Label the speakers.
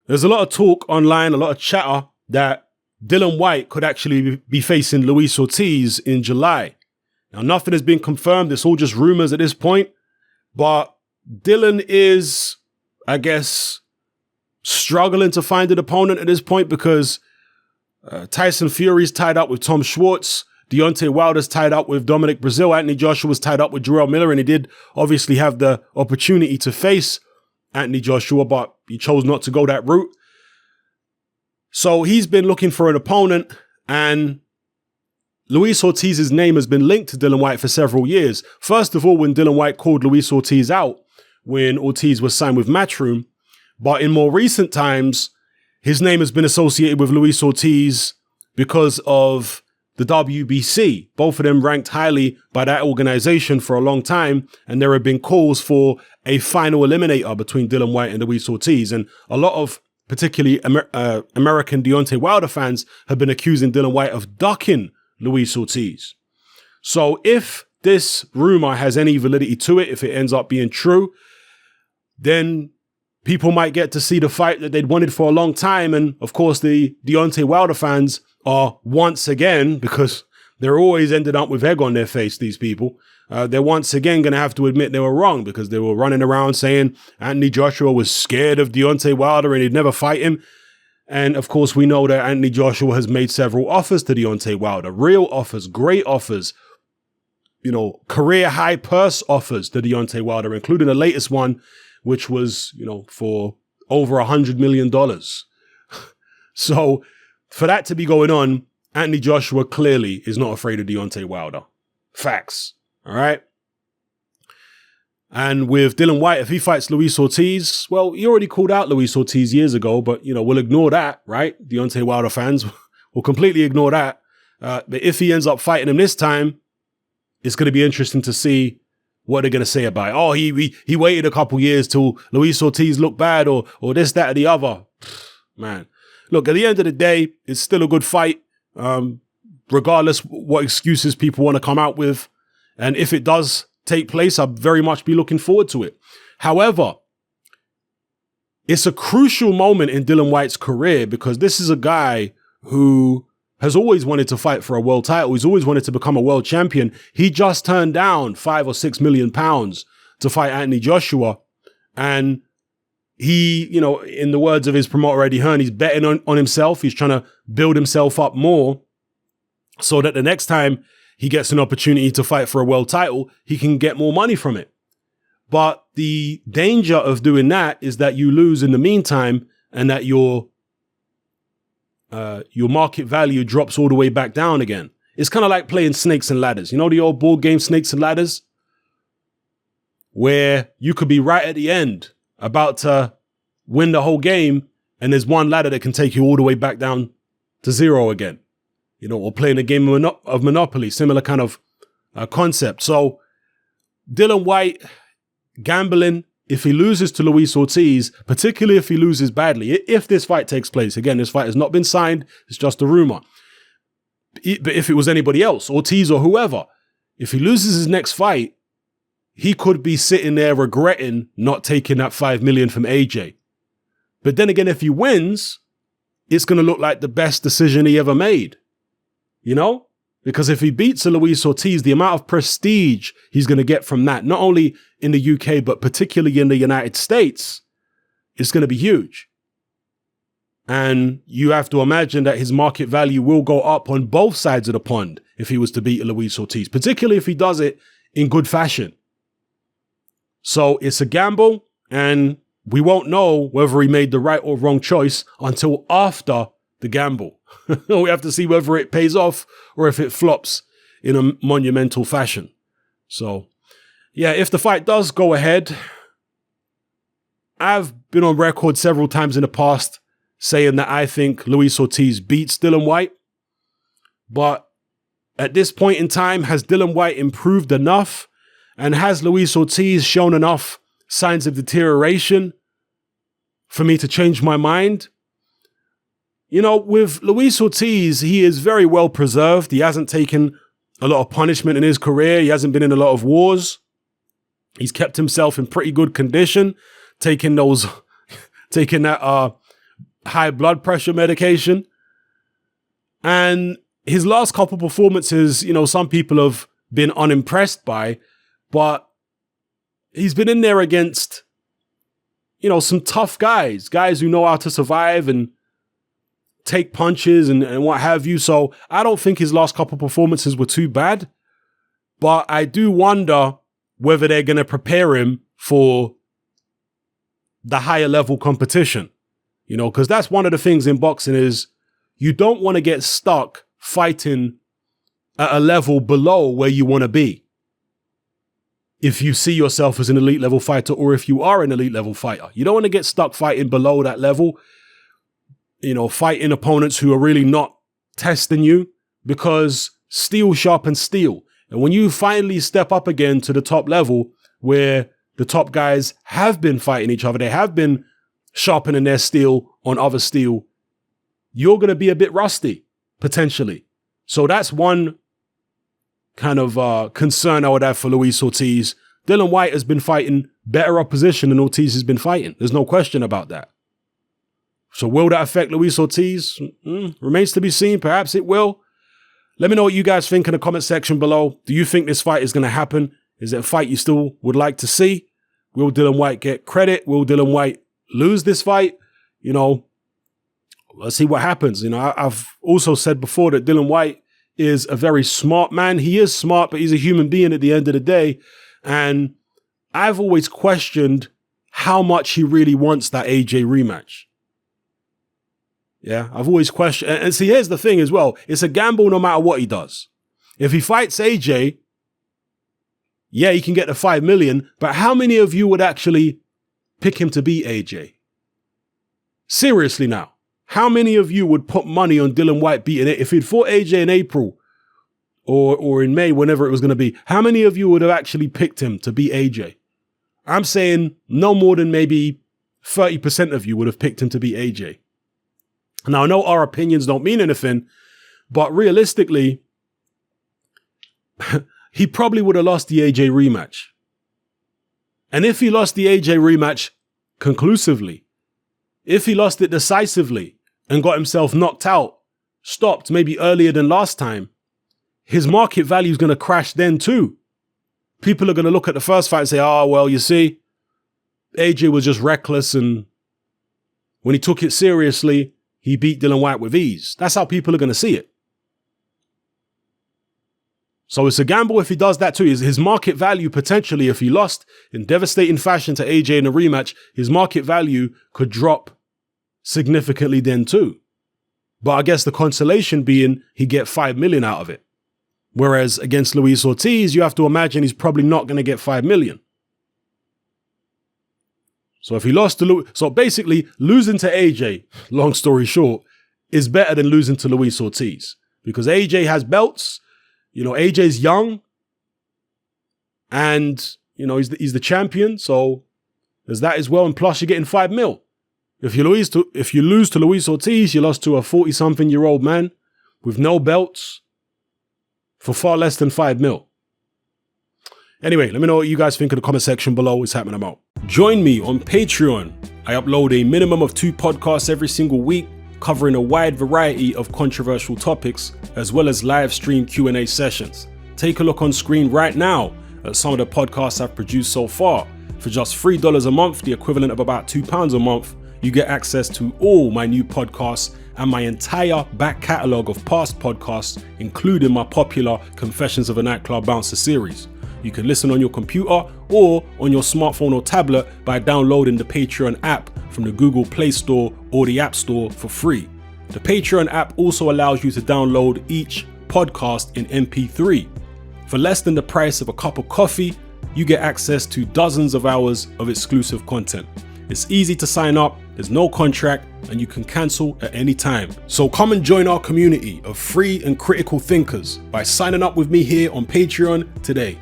Speaker 1: there's a lot of talk online, a lot of chatter that Dillian Whyte could actually be facing Luis Ortiz in July. Now, nothing has been confirmed. It's all just rumors at this point. But Dillian is, I guess, struggling to find an opponent at this point because Tyson Fury's tied up with Tom Schwartz. Deontay Wilder's tied up with Dominic Breazeale. Anthony Joshua's tied up with Jarrell Miller. And he did obviously have the opportunity to face Anthony Joshua, but he chose not to go that route. So he's been looking for an opponent, and Luis Ortiz's name has been linked to Dillian Whyte for several years. First of all, when Dillian Whyte called Luis Ortiz out when Ortiz was signed with Matchroom. But in more recent times, his name has been associated with Luis Ortiz because of the WBC. Both of them ranked highly by that organization for a long time, and there have been calls for a final eliminator between Dillian Whyte and Luis Ortiz. And a lot of particularly American Deontay Wilder fans have been accusing Dillian Whyte of ducking Luis Ortiz. So if this rumor has any validity to it, if it ends up being true, then people might get to see the fight that they'd wanted for a long time. And of course, the Deontay Wilder fans are once again, because they're always ended up with egg on their face, these people, they're once again going to have to admit they were wrong because they were running around saying Anthony Joshua was scared of Deontay Wilder and he'd never fight him. And of course, we know that Anthony Joshua has made several offers to Deontay Wilder, real offers, great offers, you know, career high purse offers to Deontay Wilder, including the latest one, which was, you know, for over $100 million. So for that to be going on, Anthony Joshua clearly is not afraid of Deontay Wilder. Facts. All right. And with Dillian Whyte, if he fights Luis Ortiz, well, he already called out Luis Ortiz years ago, but, you know, we'll ignore that, right? Deontay Wilder fans will completely ignore that. But if he ends up fighting him this time, it's going to be interesting to see what they're going to say about it. Oh, he waited a couple years till Luis Ortiz looked bad or this, that, or the other. Man, look, at the end of the day, it's still a good fight. Regardless what excuses people want to come out with. And if it does take place, I'll very much be looking forward to it. However, it's a crucial moment in Dillian Whyte's career because this is a guy who has always wanted to fight for a world title. He's always wanted to become a world champion. He just turned down £5 or £6 million to fight Anthony Joshua. And he, you know, in the words of his promoter, Eddie Hearn, he's betting on himself. He's trying to build himself up more so that the next time he gets an opportunity to fight for a world title, he can get more money from it. But the danger of doing that is that you lose in the meantime and that your market value drops all the way back down again. It's kind of like playing snakes and ladders. You know the old board game Snakes and Ladders? Where you could be right at the end, about to win the whole game, and there's one ladder that can take you all the way back down to zero again. You know, or playing a game of Monopoly, similar kind of concept. So Dillian Whyte gambling, if he loses to Luis Ortiz, particularly if he loses badly, if this fight takes place, again, this fight has not been signed, it's just a rumor. But if it was anybody else, Ortiz or whoever, if he loses his next fight, he could be sitting there regretting not taking that $5 million from AJ. But then again, if he wins, it's going to look like the best decision he ever made. You know, because if he beats a Luis Ortiz, the amount of prestige he's going to get from that, not only in the UK, but particularly in the United States, is going to be huge. And you have to imagine that his market value will go up on both sides of the pond if he was to beat a Luis Ortiz, particularly if he does it in good fashion. So it's a gamble, and we won't know whether he made the right or wrong choice until after the gamble. We have to see whether it pays off or if it flops in a monumental fashion. So, yeah, if the fight does go ahead, I've been on record several times in the past saying that I think Luis Ortiz beats Dillian Whyte. But at this point in time, has Dillian Whyte improved enough? And has Luis Ortiz shown enough signs of deterioration for me to change my mind? You know, with Luis Ortiz, he is very well preserved. He hasn't taken a lot of punishment in his career. He hasn't been in a lot of wars. He's kept himself in pretty good condition, taking that high blood pressure medication. And his last couple performances, some people have been unimpressed by, but he's been in there against, some tough guys who know how to survive and take punches and what have you. So I don't think his last couple performances were too bad, but I do wonder whether they're going to prepare him for the higher level competition, because that's one of the things in boxing is you don't want to get stuck fighting at a level below where you want to be. If you see yourself as an elite level fighter, or if you are an elite level fighter, you don't want to get stuck fighting below that level, fighting opponents who are really not testing you, because steel sharpens steel. And when you finally step up again to the top level where the top guys have been fighting each other, they have been sharpening their steel on other steel, you're going to be a bit rusty, potentially. So that's one kind of concern I would have for Luis Ortiz. Dillian Whyte has been fighting better opposition than Ortiz has been fighting. There's no question about that. So will that affect Luis Ortiz? Remains to be seen. Perhaps it will. Let me know what you guys think in the comment section below. Do you think this fight is going to happen? Is it a fight you still would like to see? Will Dillian Whyte get credit? Will Dillian Whyte lose this fight? Let's see what happens. I've also said before that Dillian Whyte is a very smart man. He is smart, but he's a human being at the end of the day. And I've always questioned how much he really wants that AJ rematch. Yeah, I've always questioned. And see, here's the thing as well. It's a gamble no matter what he does. If he fights AJ, yeah, he can get the 5 million, but how many of you would actually pick him to beat AJ? Seriously now. How many of you would put money on Dillian Whyte beating it? If he'd fought AJ in April or in May, whenever it was going to be, how many of you would have actually picked him to beat AJ? I'm saying no more than maybe 30% of you would have picked him to beat AJ. Now, I know our opinions don't mean anything, but realistically, he probably would have lost the AJ rematch. And if he lost the AJ rematch conclusively, if he lost it decisively and got himself knocked out, stopped maybe earlier than last time, his market value is going to crash then too. People are going to look at the first fight and say, oh, well, you see, AJ was just reckless, and when he took it seriously, he beat Dillian Whyte with ease. That's how people are going to see it. So it's a gamble if he does that too. His market value potentially, if he lost in devastating fashion to AJ in a rematch, his market value could drop significantly then too. But I guess the consolation being he'd get 5 million out of it. Whereas against Luis Ortiz, you have to imagine he's probably not going to get 5 million. So if he lost to so basically losing to AJ, long story short, is better than losing to Luis Ortiz, because AJ has belts. AJ's young, and he's the champion. So there's that as well. And plus, you're getting 5 mil. If you lose to Luis Ortiz, you lost to a 40-something-year-old man with no belts for far less than 5 mil. Anyway, let me know what you guys think in the comment section below. It's happening about. Join me on Patreon. I upload a minimum of 2 podcasts every single week, covering a wide variety of controversial topics, as well as live stream Q&A sessions. Take a look on screen right now at some of the podcasts I've produced so far. For just $3 a month, the equivalent of about £2 a month, you get access to all my new podcasts and my entire back catalogue of past podcasts, including my popular Confessions of a Nightclub Bouncer series. You can listen on your computer or on your smartphone or tablet by downloading the Patreon app from the Google Play Store or the App Store for free. The Patreon app also allows you to download each podcast in MP3. For less than the price of a cup of coffee, you get access to dozens of hours of exclusive content. It's easy to sign up, there's no contract, and you can cancel at any time. So come and join our community of free and critical thinkers by signing up with me here on Patreon today.